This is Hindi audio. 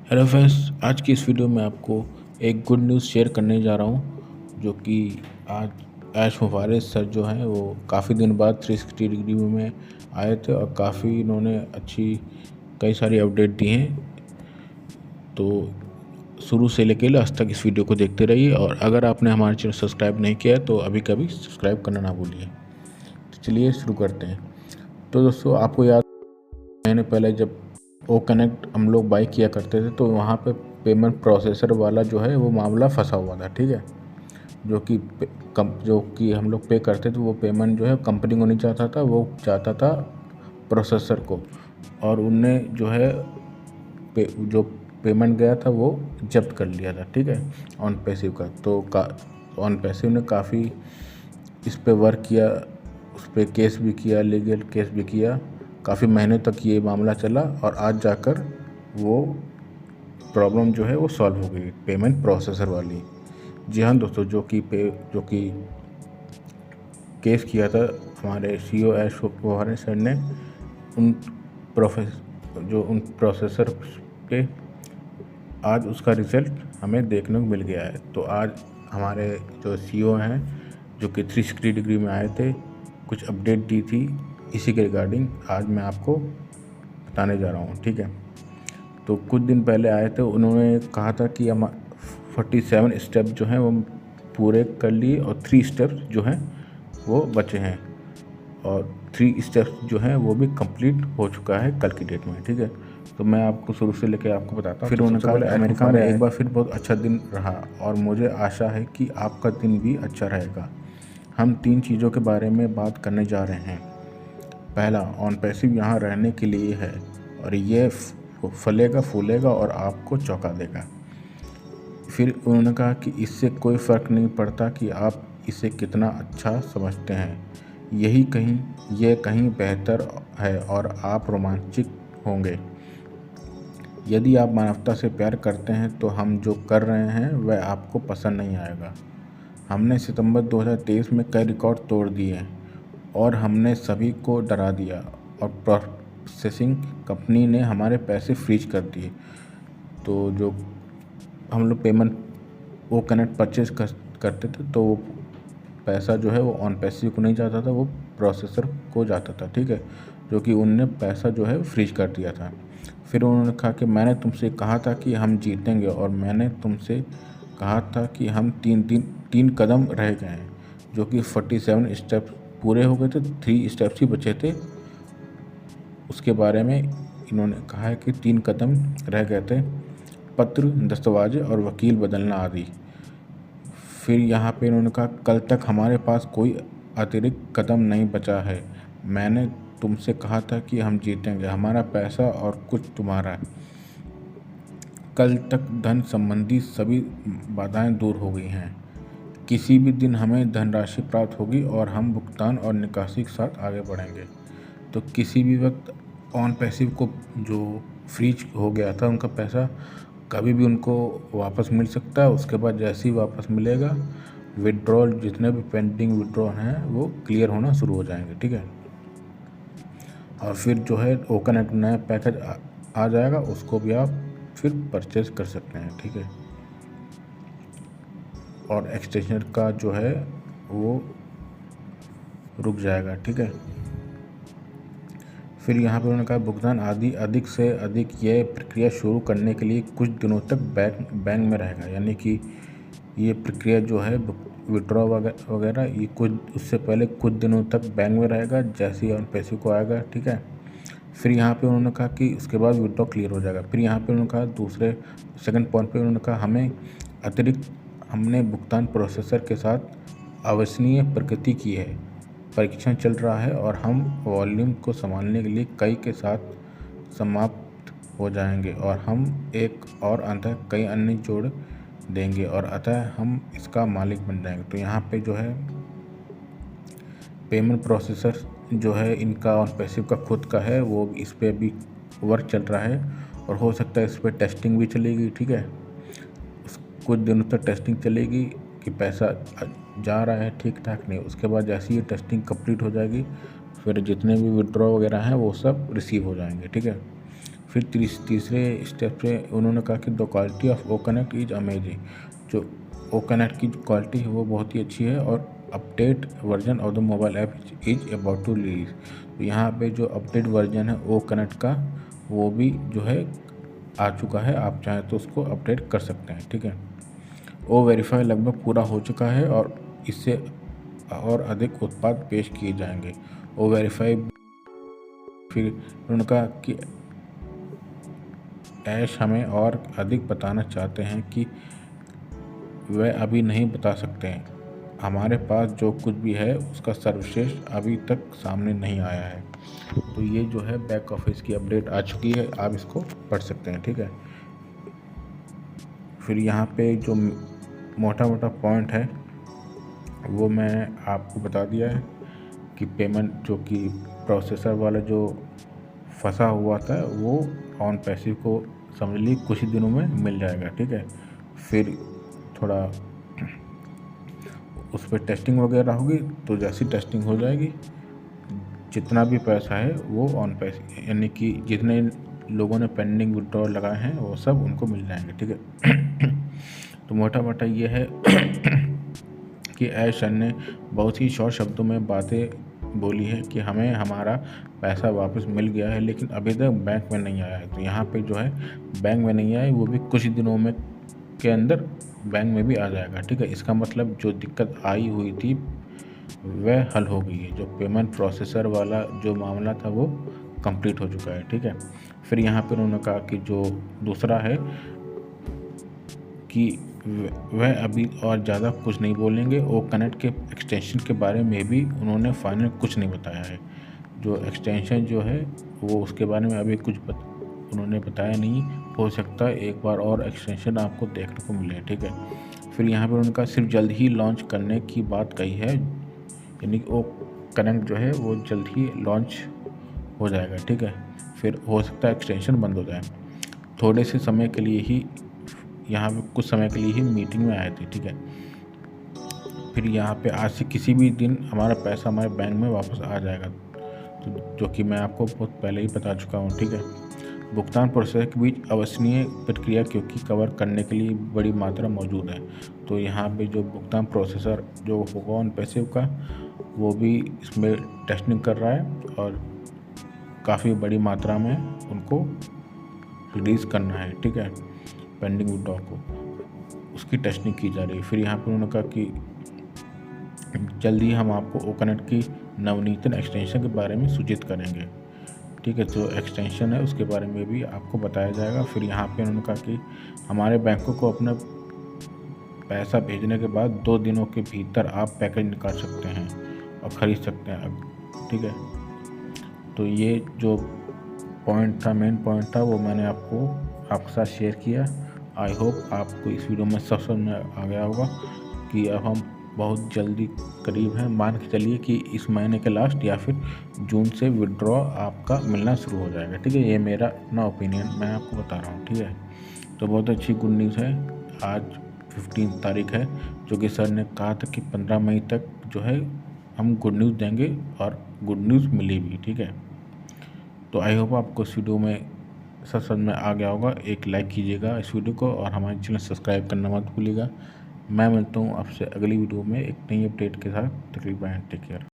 हेलो फ्रेंड्स, आज की इस वीडियो में आपको एक गुड न्यूज़ शेयर करने जा रहा हूँ, जो कि आज ऐश मुबारक सर जो हैं वो काफ़ी दिन बाद 360 डिग्री में आए थे और काफ़ी इन्होंने अच्छी कई सारी अपडेट दी हैं। तो शुरू से लेकर लास्ट तक इस वीडियो को देखते रहिए, और अगर आपने हमारे चैनल सब्सक्राइब नहीं किया है तो अभी कभी सब्सक्राइब करना ना भूलिए। तो चलिए शुरू करते हैं। तो दोस्तों, आपको याद महीने पहले जब ओ कनेक्ट हम लोग बाई किया करते थे तो वहाँ पे पेमेंट प्रोसेसर वाला जो है वो मामला फंसा हुआ था, ठीक है। जो कि हम लोग पे करते थे वो पेमेंट जो है कंपनी को नहीं चाहता था, वो चाहता था प्रोसेसर को, और उनने जो है जो पेमेंट गया था वो जब्त कर लिया था, ठीक है, ऑन पैसिव का। तो ऑन पैसिव ने काफ़ी इस पे वर्क किया, उस पर केस भी किया, लीगल केस भी किया, काफ़ी महीने तक ये मामला चला और आज जाकर वो प्रॉब्लम जो है वो सॉल्व हो गई, पेमेंट प्रोसेसर वाली। जी हाँ दोस्तों, जो कि केस किया था हमारे सीईओ ऐश मुबारक सर ने उन प्रोसेसर पे, आज उसका रिज़ल्ट हमें देखने को मिल गया है। तो आज हमारे जो सीईओ हैं, जो कि 360 डिग्री में आए थे, कुछ अपडेट दी थी इसी के रिगार्डिंग आज मैं आपको बताने जा रहा हूँ, ठीक है। तो कुछ दिन पहले आए थे, उन्होंने कहा था कि हम 47 स्टेप जो हैं वो पूरे कर लिए और 3 स्टेप्स जो हैं वो बचे हैं, और 3 स्टेप्स जो हैं वो भी कंप्लीट हो चुका है कल की डेट में, ठीक है। तो मैं आपको शुरू से लेकर आपको बताता हूँ। फिर उन्होंने कहा अमेरिका में एक बार फिर बहुत अच्छा दिन रहा और मुझे आशा है कि आपका दिन भी अच्छा रहेगा। हम 3 चीज़ों के बारे में बात करने जा रहे हैं। पहला, ऑन पैसिव यहाँ रहने के लिए है और ये फलेगा फूलेगा और आपको चौंका देगा। फिर उन्होंने कहा कि इससे कोई फ़र्क नहीं पड़ता कि आप इसे कितना अच्छा समझते हैं, ये कहीं बेहतर है और आप रोमांचित होंगे। यदि आप मानवता से प्यार करते हैं तो हम जो कर रहे हैं वह आपको पसंद नहीं आएगा। हमने सितंबर 2023 में कई रिकॉर्ड तोड़ दिए और हमने सभी को डरा दिया, और प्रोसेसिंग कंपनी ने हमारे पैसे फ्रीज कर दिए। तो जो हम लोग पेमेंट वो कनेक्ट परचेज करते थे तो वो पैसा जो है वो ऑन पैसिव को नहीं जाता था, वो प्रोसेसर को जाता था, ठीक है, जो कि उनने पैसा जो है फ्रीज कर दिया था। फिर उन्होंने कहा कि मैंने तुमसे कहा था कि हम जीतेंगे, और मैंने तुमसे कहा था कि हम तीन कदम रह गए हैं, जो कि 47 स्टेप्स पूरे हो गए थे, 3 स्टेप्स ही बचे थे। उसके बारे में इन्होंने कहा है कि 3 कदम रह गए थे, पत्र, दस्तावेज और वकील बदलना आदि। फिर यहाँ पे इन्होंने कहा कल तक हमारे पास कोई अतिरिक्त कदम नहीं बचा है। मैंने तुमसे कहा था कि हम जीतेंगे, हमारा पैसा और कुछ तुम्हारा। कल तक धन संबंधी सभी बाधाएं दूर हो गई हैं। किसी भी दिन हमें धनराशि प्राप्त होगी और हम भुगतान और निकासी के साथ आगे बढ़ेंगे। तो किसी भी वक्त ऑन पैसिव को जो फ्रीज हो गया था उनका पैसा कभी भी उनको वापस मिल सकता है। उसके बाद जैसे ही वापस मिलेगा, विड्रॉल जितने भी पेंडिंग विड्रॉल हैं वो क्लियर होना शुरू हो जाएंगे, ठीक है। और फिर जो है ओ कनेक्ट नया पैकेज आ जाएगा, उसको भी आप फिर परचेज कर सकते हैं, ठीक है। और एक्सटेंशन का जो है वो रुक जाएगा, ठीक है। फिर यहाँ पर उन्होंने कहा भुगतान आदि अधिक से अधिक यह प्रक्रिया शुरू करने के लिए कुछ दिनों तक बैंक में रहेगा, यानी कि ये प्रक्रिया जो है विड्रॉ वगैरह ये कुछ उससे पहले कुछ दिनों तक बैंक में रहेगा, जैसे ही ऑन पैसे को आएगा, ठीक है। फिर यहाँ पे उन्होंने कहा कि उसके बाद विड्रॉ क्लियर हो जाएगा। फिर यहाँ पे उन्होंने कहा सेकंड पॉइंट पे उन्होंने कहा हमने भुगतान प्रोसेसर के साथ अविश्वसनीय प्रगति की है, परीक्षण चल रहा है और हम वॉल्यूम को संभालने के लिए कई के साथ समाप्त हो जाएंगे, और हम एक और अंततः कई अन्य जोड़ देंगे और अतः हम इसका मालिक बन जाएंगे। तो यहाँ पे जो है पेमेंट प्रोसेसर जो है इनका ऑन पैसिव का खुद का है, वो इस पर अभी वर्क चल रहा है और हो सकता है इस पर टेस्टिंग भी चलेगी, ठीक है। कुछ दिनों तक टेस्टिंग चलेगी कि पैसा जा रहा है ठीक ठाक नहीं। उसके बाद जैसे ही टेस्टिंग कंप्लीट हो जाएगी, फिर जितने भी विड्रॉ वगैरह हैं वो सब रिसीव हो जाएंगे, ठीक है। फिर तीसरे स्टेप पे उन्होंने कहा कि the quality of O connect is amazing. जो ओ कनेक्ट की क्वालिटी है वो बहुत ही अच्छी है और update version of the mobile app is about to release. तो यहाँ पे जो अपडेट वर्जन है ओ कनेक्ट का वो भी जो है आ चुका है, आप चाहें तो उसको अपडेट कर सकते हैं। ठीक है, ओ वेरीफाई लगभग पूरा हो चुका है और इससे और अधिक उत्पाद पेश किए जाएंगे। ओ वेरीफाई फिर उन्होंने कहा कि ऐश हमें और अधिक बताना चाहते हैं कि वे अभी नहीं बता सकते हैं। हमारे पास जो कुछ भी है उसका सर्वश्रेष्ठ अभी तक सामने नहीं आया है। तो ये जो है बैक ऑफिस की अपडेट आ चुकी है, आप इसको पढ़ सकते हैं। ठीक है, फिर यहाँ पे जो मोटा मोटा पॉइंट है वो मैं आपको बता दिया है कि पेमेंट जो कि प्रोसेसर वाला जो फंसा हुआ था वो ऑन पैसिव को समझ ली कुछ ही दिनों में मिल जाएगा। ठीक है, फिर थोड़ा उस पर टेस्टिंग वगैरह होगी, तो जैसी टेस्टिंग हो जाएगी जितना भी पैसा है वो ऑन पैसे यानी कि जितने लोगों ने पेंडिंग विड्रॉल लगाए हैं वो सब उनको मिल जाएंगे। ठीक है तो मोटा मोटा ये है कि ऐशन ने बहुत ही शॉर्ट शब्दों में बातें बोली है कि हमें हमारा पैसा वापस मिल गया है, लेकिन अभी तक बैंक में नहीं आया है। तो यहाँ पे जो है बैंक में नहीं आया, वो भी कुछ ही दिनों में के अंदर बैंक में भी आ जाएगा। ठीक है, इसका मतलब जो दिक्कत आई हुई थी वह हल हो गई है। जो पेमेंट प्रोसेसर वाला जो मामला था वो कंप्लीट हो चुका है। ठीक है, फिर यहाँ पर उन्होंने कहा कि जो दूसरा है कि वह अभी और ज़्यादा कुछ नहीं बोलेंगे। ओ कनेक्ट के एक्सटेंशन के बारे में भी उन्होंने फाइनल कुछ नहीं बताया है। जो एक्सटेंशन जो है वो उसके बारे में अभी कुछ उन्होंने बताया नहीं। हो सकता है एक बार और एक्सटेंशन आपको देखने को मिले। ठीक है, फिर यहाँ पर उनका सिर्फ जल्द ही लॉन्च करने की बात कही है, यानी कि ओ कनेक्ट जो है वो जल्द ही लॉन्च हो जाएगा। ठीक है, फिर हो सकता है एक्सटेंशन बंद हो जाए। थोड़े से समय के लिए ही यहाँ पे कुछ समय के लिए ही मीटिंग में आए थे। ठीक है, फिर यहाँ पे आज से किसी भी दिन हमारा पैसा हमारे बैंक में वापस आ जाएगा, तो जो कि मैं आपको बहुत पहले ही बता चुका हूँ। ठीक है, भुगतान प्रोसेस के बीच अविश्वसनीय प्रतिक्रिया क्योंकि कवर करने के लिए बड़ी मात्रा मौजूद है। तो यहाँ पे जो भुगतान प्रोसेसर जो होगा ऑन पैसिव का वो भी इसमें टेस्टिंग कर रहा है और काफ़ी बड़ी मात्रा में उनको रिलीज़ करना है। ठीक है, पेंडिंग विड्रॉ को उसकी टेस्टिंग की जा रही है। फिर यहाँ पर उन्होंने कहा कि जल्दी हम आपको ओ कनेक्ट की नवनीतन एक्सटेंशन के बारे में सूचित करेंगे। ठीक है, जो एक्सटेंशन है उसके बारे में भी आपको बताया जाएगा। फिर यहाँ पे उन्होंने कहा कि हमारे बैंकों को अपना पैसा भेजने के बाद 2 दिनों के भीतर आप पैकेज निकाल सकते हैं और ख़रीद सकते हैं। ठीक है, तो ये जो पॉइंट था, मेन पॉइंट था, वो मैंने आपके साथ शेयर किया। आई होप आपको इस वीडियो में सब समझ में आ गया होगा कि अब हम बहुत जल्दी करीब हैं, मान के चलिए कि इस महीने के लास्ट या फिर जून से विड्रॉ आपका मिलना शुरू हो जाएगा। ठीक है, ये मेरा अपना ओपिनियन मैं आपको बता रहा हूँ। ठीक है, तो बहुत अच्छी गुड न्यूज़ है। आज 15 तारीख है, जो कि सर ने कहा था कि 15 मई तक जो है हम गुड न्यूज़ देंगे और गुड न्यूज़ मिली भी। ठीक है, तो आई होप आपको इस वीडियो में सब समझ में आ गया होगा। एक लाइक कीजिएगा इस वीडियो को और हमारे चैनल सब्सक्राइब करना मत भूलिएगा। मैं मिलता हूँ आपसे अगली वीडियो में एक नई अपडेट के साथ। तकरीबन टेक केयर।